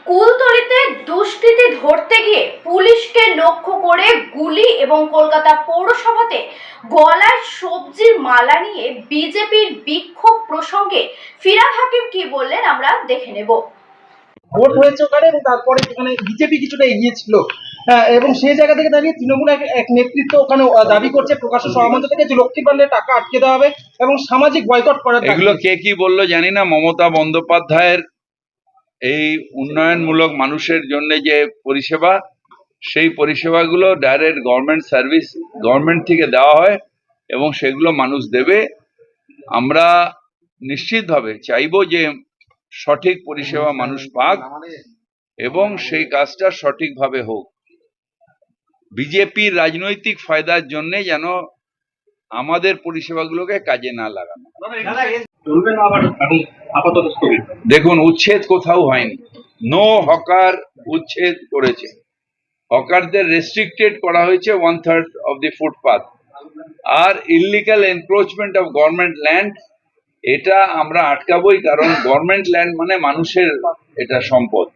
কুলতলিতে দুষ্কৃতী ধরতে গিয়ে পুলিশকে লক্ষ্য করে গুলি এবং কলকাতা পৌরসভাতে গলায় সবজির মালা নিয়ে বিজেপির বিক্ষোভ প্রসঙ্গে ফিরহাদ হাকিম কি বললেন আমরা দেখে নেব। ভোট হয়েছে ওখানে এবং তারপরে এখানে বিজেপি কিছুটা এগিয়ে ছিল, এবং সেই জায়গা থেকে দাঁড়িয়ে তৃণমূল এক নেতৃত্ব ওখানে দাবি করছে প্রকাশ্য সভামঞ্চ থেকে যে লক্ষ্মীর ভান্ডারের টাকা আটকে দেওয়া হবে এবং সামাজিক বয়কট করার দাবি। এগুলো কে কি বললো জানি না। মমতা বন্দ্যোপাধ্যায়ের এই উন্নয়নমূলক মানুষের জন্য যে পরিষেবা, সেই পরিষেবাগুলো ডাইরেক্ট গভর্নমেন্ট সার্ভিস, গভর্নমেন্ট থেকে দেওয়া হয় এবং সেগুলো মানুষ দেবে। আমরা নিশ্চিতভাবে চাইবো যে সঠিক পরিষেবা মানুষ পাক এবং সেই কাজটা সঠিকভাবে হোক। বিজেপির রাজনৈতিক ফায়দার জন্য যেন আমাদের পরিষেবাগুলোকে কাজে না লাগানো। দেখুন, উচ্ছেদ কোথাও হয়নি। নো হকার উচ্ছেদ করেছে। হকারদের রেস্ট্রিক্টেড করা হয়েছে 1/3 অফ দি ফুটপাথ। আর illegal encroachment of government land, এটা আমরা আটকাবোই, কারণ গভর্নমেন্ট ল্যান্ড মানে মানুষের এটা সম্পদ।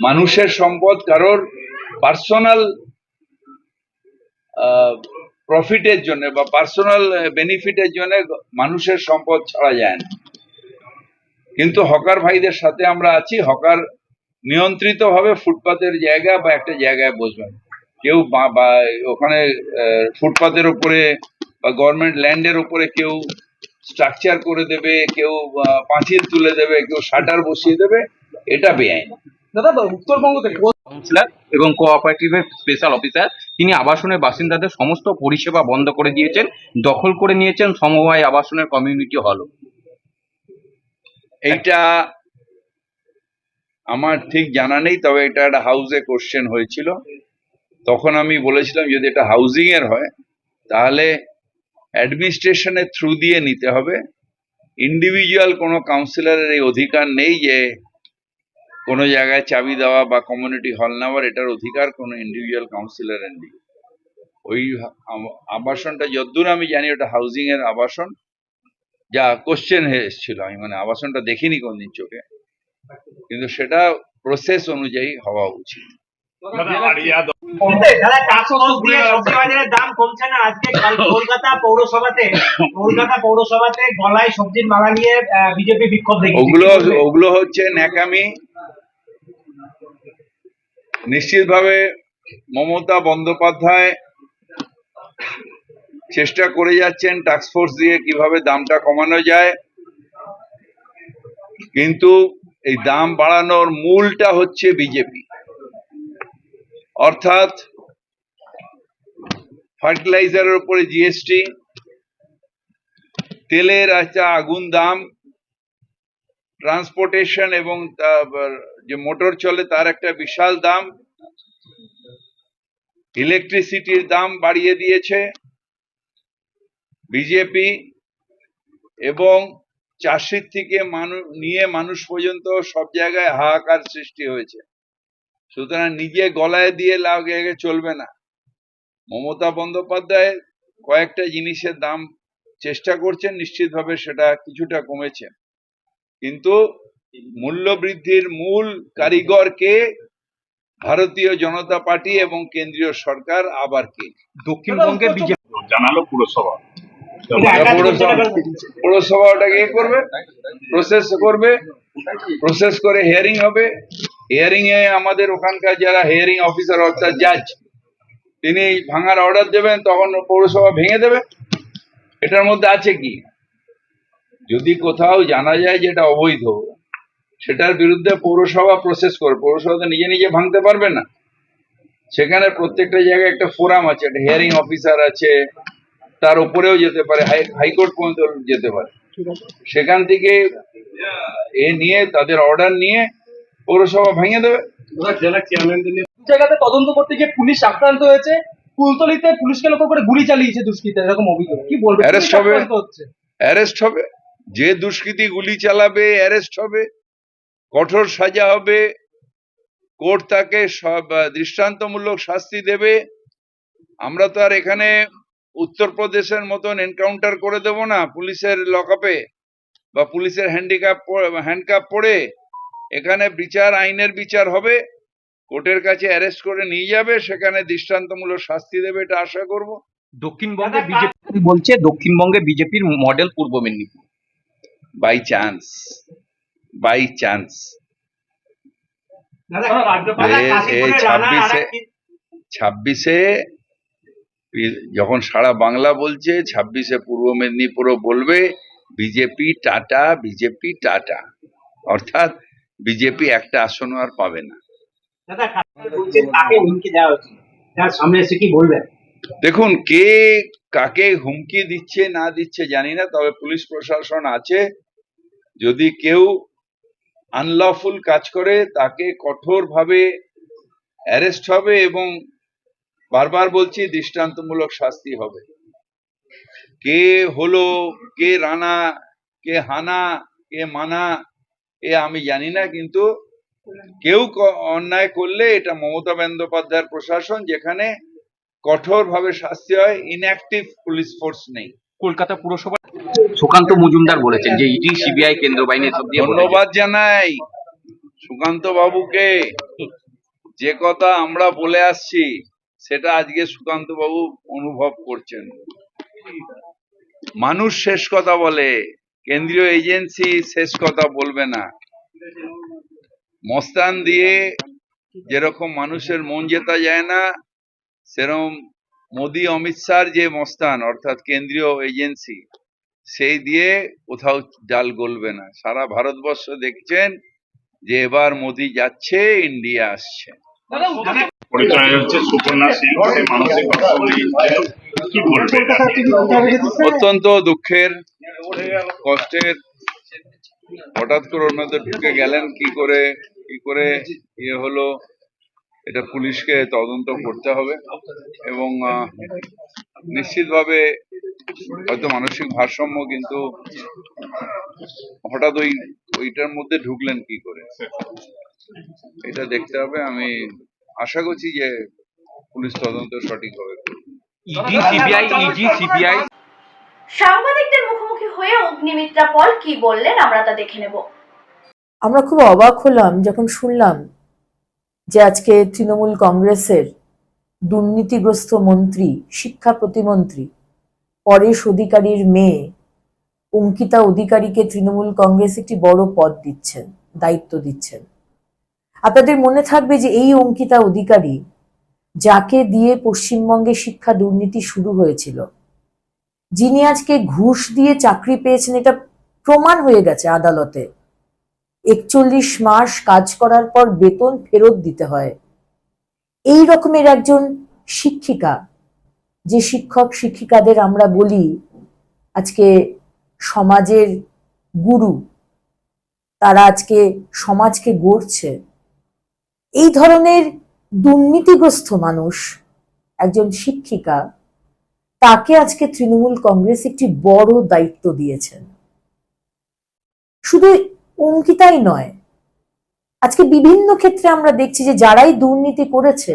মানুষের সম্পদ কারোর পার্সোনাল প্রফিটের জন্য বা পার্সোনাল বেনিফিটের জন্য মানুষের সম্পদ ছাড়া যায় না। কিন্তু হকার ভাইদের সাথে আমরা আছি। হকার নিয়ন্ত্রিত ভাবে ফুটপাতের জায়গা বা একটা জায়গায় বসবেন। কেউ বা ওখানে ফুটপাতের উপরে বা গভর্নমেন্ট ল্যান্ডের উপরে কেউ স্ট্রাকচার করে দেবে, কেউ পাঁচিল তুলে দেবে, কেউ শাটার বসিয়ে দেবে, এটা বেআইনি। দাদা, উত্তরবঙ্গ থেকে কাউন্সিলর এবং কোঅপারেটিভের স্পেশাল অফিসার তিনি আবাসনের বাসিন্দাদের সমস্ত পরিষেবা বন্ধ করে দিয়েছেন, দখল করে নিয়েছেন সমবায় আবাসনের কমিউনিটি হল। এইটা আমার ঠিক জানা নেই, তবে এটা একটা হাউসে কোশ্চেন হয়েছিল। তখন আমি বলেছিলাম যদি এটা হাউজিং এর হয় তাহলে অ্যাডমিনিস্ট্রেশনের থ্রু দিয়ে নিতে হবে। ইন্ডিভিজুয়াল কোনো কাউন্সিলরের এই অধিকার নেই যে কোনো জায়গায় চাবি দেওয়া বা কমিউনিটি হল নেওয়ার, এটার অধিকার কোনো ইন্ডিভিজুয়াল কাউন্সিলরের নেই। ওই আবাসনটা যতদূর আমি জানি ওটা হাউজিং এর আবাসন, যা কোশ্চেন এসেছিল। আমি মানে আবাসনটা দেখিনি কোনদিন চোখে, কিন্তু সেটা প্রসেস অনুযায়ী হওয়া উচিত। দাম কমছে না। আজকে কলকাতা পৌরসভাতে গলায় সবজির মালা নিয়ে বিজেপি বিক্ষোভ দেখেছে। ওগুলো হচ্ছে ন্যাকামি। নিশ্চিতভাবে মমতা বন্দ্যোপাধ্যায় চেষ্টা করে যাচ্ছেন টাস্কফোর্স দিয়ে কিভাবে দামটা কমানো যায়, কিন্তু এই দাম বাড়ানোর মূলটা হচ্ছে বিজেপি। অর্থাৎ ফার্টিলাইজারের উপরে জিএসটি, তেলের একটা আগুন দাম, ট্রান্সপোর্টেশন এবং যে মোটর চলে তার একটা বিশাল দাম, ইলেকট্রিসিটির দাম বাড়িয়ে দিয়েছে বিজেপি, এবং চাষির থেকে নিয়ে মানুষ পর্যন্ত সব জায়গায় হাহাকার সৃষ্টি হয়েছে। সুতরাং নিজে গলায় দিয়ে লাগে চলবে না। মমতা বন্দ্যোপাধ্যায় কয়েকটা জিনিসের দাম চেষ্টা করছেন, নিশ্চিতভাবে সেটা কিছুটা কমেছে, কিন্তু মূল্য বৃদ্ধির মূল কারিগর কে? ভারতীয় জনতা পার্টি এবং কেন্দ্রীয় সরকার। আবার কে? দক্ষিণবঙ্গের বিজেপি জানালো পুরসভা। পুরসভা ওটাকে করবে, প্রসেস করে হিয়ারিং হবে। হিয়ারিং এ আমাদের ওখানকার যারা হিয়ারিং অফিসার অর্থাৎ জাজ, তিনি ভাঙার অর্ডার দেবেন, তখন পৌরসভা ভেঙে দেবে। এটার মধ্যে আছে কি? যদি কোথাও জানা যায় যেটা অবৈধ, সেটার বিরুদ্ধে পৌরসভা প্রসেস করবে। পৌরসভা তো নিজে নিজে ভাঙতে পারবে না। সেখানে প্রত্যেকটা জায়গায় একটা ফোরাম আছে, একটা হিয়ারিং অফিসার আছে, তার উপরেও যেতে পারে, হাইকোর্ট পর্যন্ত যেতে পারে। সেখান থেকে নিয়ে তাদের অর্ডার নিয়ে পৌরসভা ভেঙে দেবে। জায়গাতে তদন্ত করতে গিয়ে পুলিশ আক্রান্ত হয়েছে। কুলতলিতে পুলিশকে লক্ষ্য করে গুলি চালিয়েছে দুষ্কৃতীরা, এরকম অভিযোগ। কি বলবে? অ্যারেস্ট হবে। যে দুষ্কৃতী গুলি চালাবে অ্যারেস্ট হবে, কঠোর সাজা হবে, কোর্ট তাকে সব দৃষ্টান্তমূলক শাস্তি দেবে। আমরা তো আর এখানে উত্তরপ্রদেশের মতন এনকাউন্টার করে দেব না পুলিশের লকআপে বা পুলিশের হ্যান্ডকাপ পড়ে। এখানে বিচার, আইনের বিচার হবে, কোর্টের কাছে অ্যারেস্ট করে নিয়ে যাবে, সেখানে দৃষ্টান্তমূলক শাস্তি দেবে, এটা আশা করব। দক্ষিণবঙ্গে বিজেপি বলছে দক্ষিণবঙ্গে বিজেপির model Purba Medinipur. By chance, by chance ছাব্বিশে যখন সারা বাংলা বলছে, 26-এ পূর্ব মেদিনীপুরও বলবে বিজেপি টাটা, বিজেপি টাটা, অর্থাৎ বিজেপি একটা আসনও আর পাবে না। দেখুন, কে কাকে হুমকি দিচ্ছে না দিচ্ছে জানি না, তবে পুলিশ প্রশাসন আছে, যদি কেউ আনলফুল কাজ করে তাকে কঠোরভাবে অ্যারেস্ট হবে এবং বারবার বলছি দৃষ্টান্তমূলক শাস্তি হবে। কে হলো, কে রানা, কে হানা, কে মানা, এ আমি জানি না, কিন্তু কেউ অন্যায় করলে এটা মমতা বন্দ্যোপাধ্যায়ের প্রশাসন, যেখানে কঠোরভাবে শাস্তি হয়, ইনঅ্যাক্টিভ পুলিশ ফোর্স নেই। কলকাতা পুরসভা সুকান্ত মজুমদার বলেছেন যে ইডি, সিবিআই, কেন্দ্র বাহিনী সব দিয়ে ধন্যবাদ জানাই সুকান্ত বাবুকে। যে কথা আমরা বলে আসছি সেটা আজকে সুকান্ত বাবু অনুভব করছেন। মানুষ শেষ কথা বলে, কেন্দ্রীয় এজেন্সি শেষ কথা বলবে না। মস্তান দিয়ে যেরকম মানুষের মন জেতা যায় না, সেরকম মোদি অমিত শাহর যে মস্তান, অর্থাৎ কেন্দ্রীয় এজেন্সি, সেই দিয়ে কোথাও ডাল গলবে না। সারা ভারতবর্ষ দেখছেন যে এবার মোদি যাচ্ছে, ইন্ডিয়া আসছে। পরিচয় হচ্ছে সুকন্যা সিং, সে মানসিকতা কি বলবে? অত্যন্ত দুঃখের, কষ্টের। হঠাৎ করে ওর মধ্যে ঢুকে গেলেন কি করে ইয়ে হলো, এটা পুলিশকে তদন্ত করতে হবে এবং নিশ্চিতভাবে হয়তো মানসিক ভারসাম্য, কিন্তু হঠাৎ ওইটার মধ্যে ঢুকলেন কি করে, এটা দেখতে হবে। আমি আশা করছি যে পুলিশ তদন্ত সঠিক হবে। সিবিআই সাংবাদিকদের মুখোমুখি হয়ে অগ্নিমিত্রা পল কি বললেন আমরা তা দেখে নেব। আমরা খুব অবাক হলাম যখন শুনলাম যে আজকে তৃণমূল কংগ্রেসের দুর্নীতিগ্রস্ত মন্ত্রী, শিক্ষা প্রতিমন্ত্রী পরেশ অধিকারীর মেয়ে অঙ্কিতা অধিকারীকে তৃণমূল কংগ্রেস একটি বড় পদ দিচ্ছেন, দায়িত্ব দিচ্ছেন। আপনাদের মনে থাকবে যে এই অঙ্কিতা অধিকারী, যাকে দিয়ে পশ্চিমবঙ্গে শিক্ষা দুর্নীতি শুরু হয়েছিল, যিনি আজকে ঘুষ দিয়ে চাকরি পেয়েছেন, এটা প্রমাণ হয়ে গেছে আদালতে। 41 মাস কাজ করার পর বেতন ফেরত দিতে হয়। এই রকমের একজন শিক্ষিকা, যে শিক্ষক শিক্ষিকাদের আমরা বলি আজকে সমাজের গুরু, তারা আজকে সমাজকে গড়ছে, এই ধরনের দুর্নীতিগ্রস্ত মানুষ, একজন শিক্ষিকা, তাকে আজকে তৃণমূল কংগ্রেস একটি বড় দায়িত্ব দিয়েছেন। শুধু অঙ্কিতাই নয়, আজকে বিভিন্ন ক্ষেত্রে আমরা দেখছি যে যারাই দুর্নীতি করেছে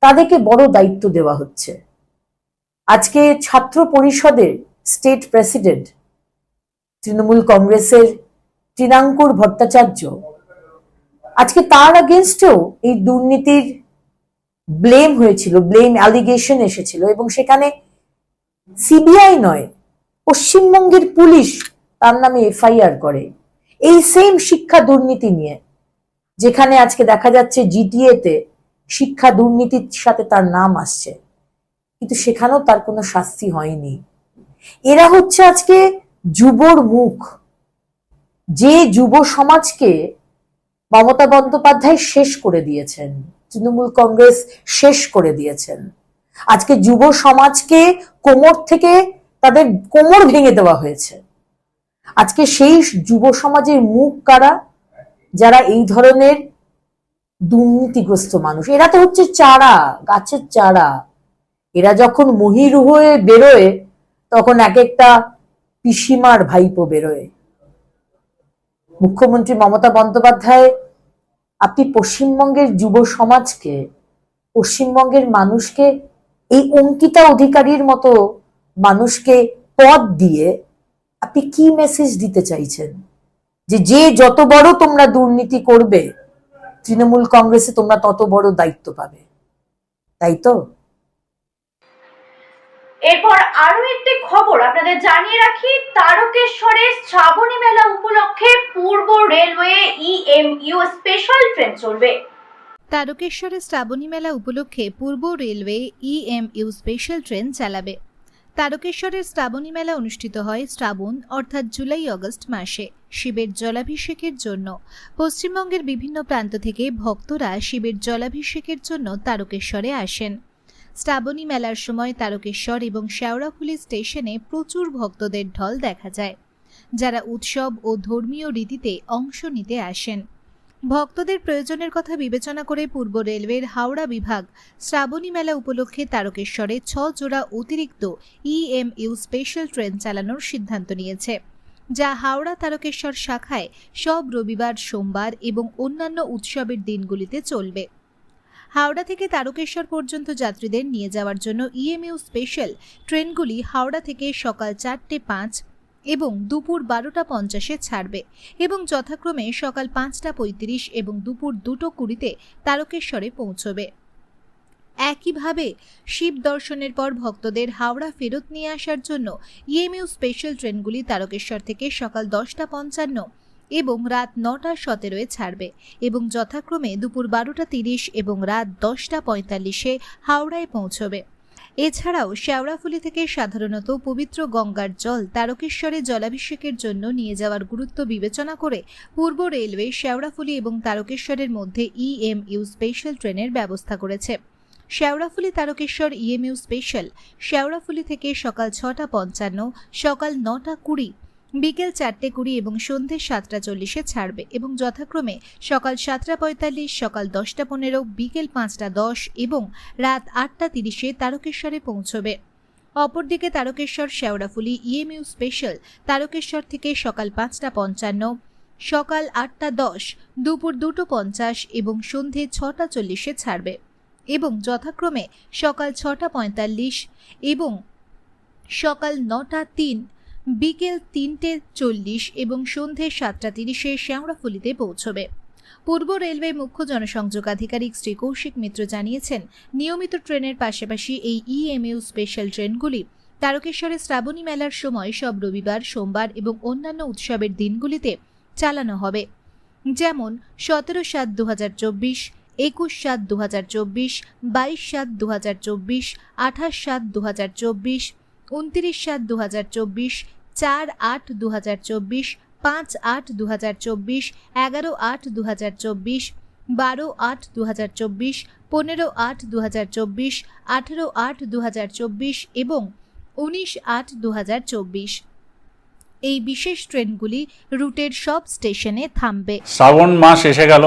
তাদেরকে বড় দায়িত্ব দেওয়া হচ্ছে। আজকে ছাত্র পরিষদের স্টেট প্রেসিডেন্ট তৃণমূল কংগ্রেসের তৃণাঙ্কুর ভট্টাচার্য, আজকে তার আগেনস্টেও এই দুর্নীতির ব্লেম হয়েছিল, ব্লেম অ্যালিগেশন এসেছিল, এবং সেখানে সিবিআই নয়, পশ্চিমবঙ্গের পুলিশ তার নামে এফআইআর করে এই সেম শিক্ষা দুর্নীতি নিয়ে, যেখানে আজকে দেখা যাচ্ছে জিটিএতে শিক্ষা দুর্নীতির সাথে তার নাম আসছে, কিন্তু সেখানেও তার কোনো শাস্তি হয়নি। এরা হচ্ছে আজকে যুবর মুখ, যে যুব সমাজকে মমতা বন্দ্যোপাধ্যায় শেষ করে দিয়েছেন, তৃণমূল কংগ্রেস শেষ করে দিয়েছেন। আজকে যুব সমাজকে কোমর থেকে তাদের কোমর ভেঙে দেওয়া হয়েছে। আজকে সেই যুব সমাজের মুখ কারা? যারা এই ধরনের দুর্নীতিগ্রস্ত মানুষ। এরা তো হচ্ছে চারা, গাছের চারা। এরা যখন মহিরু হয়ে বেরোয় তখন এক একটা পিসিমার ভাইপো বেরোয়। মুখ্যমন্ত্রী মমতা বন্দ্যোপাধ্যায়, আপনি পশ্চিমবঙ্গের যুব সমাজকে, পশ্চিমবঙ্গের মানুষকে, এই অঙ্কিতা অধিকারীর মতো মানুষকে পদ দিয়ে আপনি কি মেসেজ দিতে চাইছেন? যে যত বড় তোমরা দুর্নীতি করবে তৃণমূল কংগ্রেসে তোমরা তত বড় দায়িত্ব পাবে, তাই তো? এরপর আরো একটি খবর আপনাদের জানিয়ে রাখি, তারকেশ্বরে শ্রাবণী মেলা উপলক্ষে পূর্ব রেলওয়ে ইএমইউ স্পেশাল ট্রেন চলবে। তারকেশ্বরে শ্রাবণী মেলা উপলক্ষে পূর্ব রেলওয়ে ইএমইউ স্পেশাল ট্রেন চালাবে। তারকেশ্বরের শ্রাবণী মেলা অনুষ্ঠিত হয় শ্রাবণ অর্থাৎ জুলাই আগস্ট মাসে শিবের জলাভিষেকের জন্য। পশ্চিমবঙ্গের বিভিন্ন প্রান্ত থেকে ভক্তরা শিবের জলাভিষেকের জন্য তারকেশ্বরে আসেন। শ্রাবণী মেলার সময় তারকেশ্বর এবং শেওড়াফুলি স্টেশনে প্রচুর ভক্তদের ঢল দেখা যায়, যারা উৎসব ও ধর্মীয় রীতিতে অংশ নিতে আসেন। ভক্তদের প্রয়োজনের কথা বিবেচনা করে পূর্ব রেলওয়ের হাওড়া বিভাগ শ্রাবণী মেলা উপলক্ষে তারকেশ্বরে 6 জোড়া অতিরিক্ত ইএমইউ স্পেশাল ট্রেন চালানোর সিদ্ধান্ত নিয়েছে, যা হাওড়া তারকেশ্বর শাখায় সব রবিবার, সোমবার এবং অন্যান্য উৎসবের দিনগুলিতে চলবে। হাওড়া থেকে তারকেশ্বর পর্যন্ত যাত্রীদের নিয়ে যাওয়ার জন্য ইএমইউ স্পেশাল ট্রেনগুলি হাওড়া থেকে সকাল 4:05 এবং দুপুর 12:50 ছাড়বে এবং যথাক্রমে সকাল 5:35 এবং দুপুর 2:20 তারকেশ্বরে পৌঁছবে। একইভাবে শিব দর্শনের পর ভক্তদের হাওড়া ফেরত নিয়ে আসার জন্য ইএমইউ স্পেশাল ট্রেনগুলি তারকেশ্বর থেকে সকাল 10:55 এবং রাত 9:17 ছাড়বে এবং যথাক্রমে দুপুর 12:30 এবং রাত 10:45 হাওড়ায় পৌঁছবে। এছাড়াও শেওড়াফুলি থেকে সাধারণত পবিত্র গঙ্গার জল তারকেশ্বরে জলাভিষেকের জন্য নিয়ে যাওয়ার গুরুত্ব বিবেচনা করে পূর্ব রেলওয়ে শেওড়াফুলি এবং তারকেশ্বরের মধ্যে ইএমইউ স্পেশাল ট্রেনের ব্যবস্থা করেছে। শেওড়াফুলি তারকেশ্বর ইএমইউ স্পেশাল শেওড়াফুলি থেকে সকাল 6:55, সকাল 9:20, বিকেল 4:20 এবং সন্ধ্যে 7:40 ছাড়বে এবং যথাক্রমে সকাল 7:45, সকাল 10:15, বিকেল 5:10 এবং রাত 8:30 তারকেশ্বরে পৌঁছবে। অপরদিকে তারকেশ্বর শেওড়াফুলি ইএমইউ স্পেশাল তারকেশ্বর থেকে সকাল 5:55, সকাল 8:10, দুপুর 2:50 এবং সন্ধ্যে 6:40 ছাড়বে এবং যথাক্রমে সকাল 6:45 এবং সকাল 9:03, বিকেল 3:40 এবং সন্ধ্যে 7:30 শেওড়াফুলিতে পৌঁছবে। পূর্ব রেলওয়ে মুখ্য জনসংযোগ আধিকারিক শ্রী কৌশিক মিত্র জানিয়েছেন, নিয়মিত ট্রেনের পাশাপাশি এই ইএমইউ স্পেশাল ট্রেনগুলি তারকেশ্বরে শ্রাবণী মেলার সময় সব রবিবার, সোমবার এবং অন্যান্য উৎসবের দিনগুলিতে চালানো হবে, যেমন 17/7/2024, 21/7/2024, 22/7/2024, 28/7/2024, 29/7/2024, 4/8/2024, 5/8/2024, 11/8/2024, 12/8/2024, 15/8/2024, 18/8/2024 এবং 19/8/2024। এই বিশেষ ট্রেনগুলি রুটের সব স্টেশনে থামবে। শ্রাবণ মাস এসে গেল।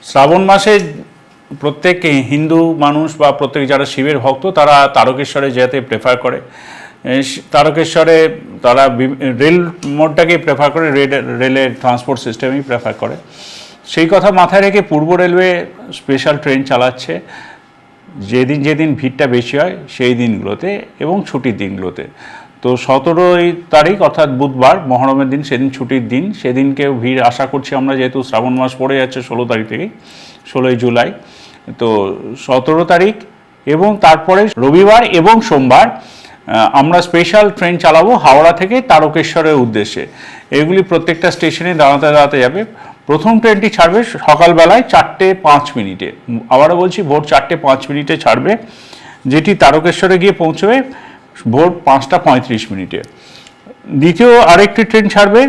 শ্রাবণ মাসে প্রত্যেক হিন্দু মানুষ বা প্রত্যেক যারা শিবের ভক্ত তারা তারকেশ্বরে যেতে প্রেফার করে। তারকেশ্বরে তারা রেল মোডটাকে প্রেফার করে, রেলের ট্রান্সপোর্ট সিস্টেমই প্রেফার করে। সেই কথা মাথায় রেখে পূর্ব রেলওয়ে স্পেশাল ট্রেন চালাচ্ছে যেদিন যেদিন ভিড়টা বেশি হয় সেই দিনগুলোতে এবং ছুটির দিনগুলোতে। তো 17 তারিখ অর্থাৎ বুধবার, মহরমের দিন, সেদিন ছুটির দিন, সেদিনকেও ভিড় আশা করছি আমরা, যেহেতু শ্রাবণ মাস পড়ে যাচ্ছে 16 তারিখ থেকে, 16 জুলাই। তো 17 তারিখ এবং তারপরে রবিবার এবং সোমবার আমরা স্পেশাল ট্রেন চালাবো হাওড়া থেকে তারকেশ্বরের উদ্দেশ্যে। এগুলি প্রত্যেকটা স্টেশনে দাঁড়াতে দাঁড়াতে যাবে। প্রথম ট্রেনটি ছাড়বে সকালবেলায় 4:05। আবারও বলছি, ভোর 4:05 ছাড়বে, যেটি তারকেশ্বরে গিয়ে পৌঁছবে ভোর 5:35। দ্বিতীয় আরেকটি ট্রেন ছাড়বে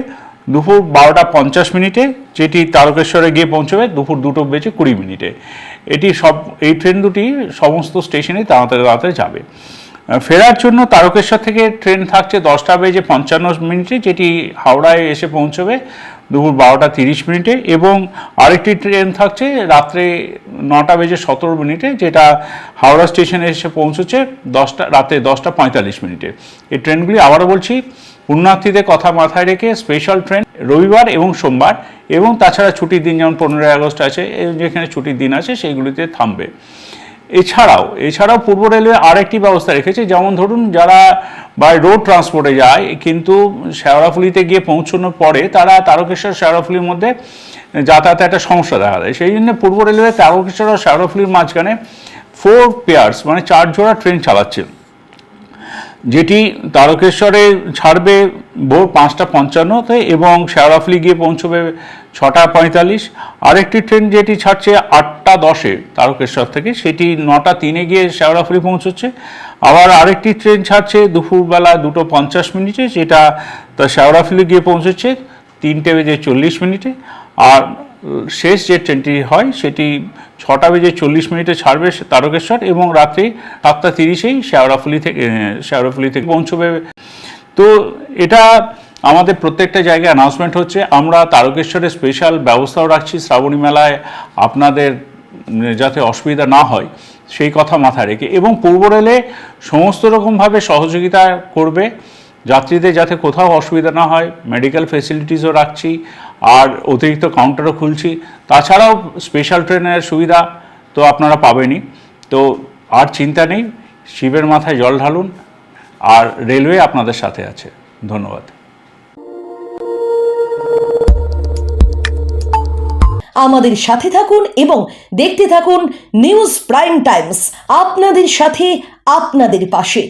দুপুর 12:50, যেটি তারকেশ্বরে গিয়ে পৌঁছবে দুপুর 2:20। এই ট্রেন দুটি সমস্ত স্টেশনে দাঁড়াতে দাঁড়াতে যাবে। ফেরার জন্য তারকেশ্বর থেকে ট্রেন থাকছে 10:55, যেটি হাওড়ায় এসে পৌঁছবে দুপুর 12:30 এবং আরেকটি ট্রেন থাকছে রাত্রে 9:17, যেটা হাওড়া স্টেশনে এসে পৌঁছচ্ছে রাতে 10:45। এই ট্রেনগুলি আবারও বলছি, পুণ্যার্থীদের কথা মাথায় রেখে স্পেশাল ট্রেন রবিবার এবং সোমবার এবং তাছাড়া ছুটির দিন যেমন 15 আগস্ট আছে, যেখানে ছুটির দিন আছে সেইগুলিতে থামবে। এছাড়াও পূর্ব রেলওয়ে আরেকটি ব্যবস্থা রেখেছে, যেমন ধরুন যারা বাই রোড ট্রান্সপোর্টে যায় কিন্তু শেওড়াফুলিতে গিয়ে পৌঁছানোর পরে তারা তারকেশ্বর শেওড়াফুলির মধ্যে যাতায়াতে একটা সমস্যা দেখা দেয়, সেই জন্য পূর্ব রেলওয়ে তারকেশ্বর ও শেওড়াফুলির মাঝখানে 4 পেয়ার্স মানে 4 জোড়া ট্রেন চালাচ্ছে, যেটি তারকেশ্বরে ছাড়বে ভোর 5:55 এবং শেওড়াফুলি গিয়ে পৌঁছবে 6:45। আরেকটি ট্রেন যেটি ছাড়ছে 8:10 তারকেশ্বর থেকে, সেটি 9:03 গিয়ে শেওড়াফুলি পৌঁছচ্ছে। আবার আরেকটি ট্রেন ছাড়ছে দুপুরবেলা 2:50, যেটা শেওড়াফুলি গিয়ে পৌঁছচ্ছে 3:40। আর শেষ যে ট্রেনটি হয় সেটি 6:40 ছাড়বে তারকেশ্বর এবং রাত্রি 7:30 শেওড়াফুলি থেকে পৌঁছবে। তো এটা আমাদের প্রত্যেকটা জায়গায় অ্যানাউন্সমেন্ট হচ্ছে। আমরা তারকেশ্বরের স্পেশাল ব্যবস্থাও রাখছি শ্রাবণী মেলায় আপনাদের যাতে অসুবিধা না হয় সেই কথা মাথায় রেখে, এবং পূর্ব রেলে সমস্ত রকমভাবে সহযোগিতা করবে যাত্রীদের যাতে কোথাও অসুবিধা না হয়। মেডিকেল ফেসিলিটিসও রাখছি, আর অতিরিক্ত কাউন্টারও খুলছি। তাছাড়াও স্পেশাল ট্রেনের সুবিধা তো আপনারা পাবেনই। তো আর চিন্তা নেই, শিবের মাথায় জল ঢালুন, আর রেলওয়ে আপনাদের সাথে আছে। ধন্যবাদ। আমাদের সাথে থাকুন এবং দেখতে থাকুন নিউজ প্রাইম টাইমস, আপনাদের সাথে আপনাদের পাশে।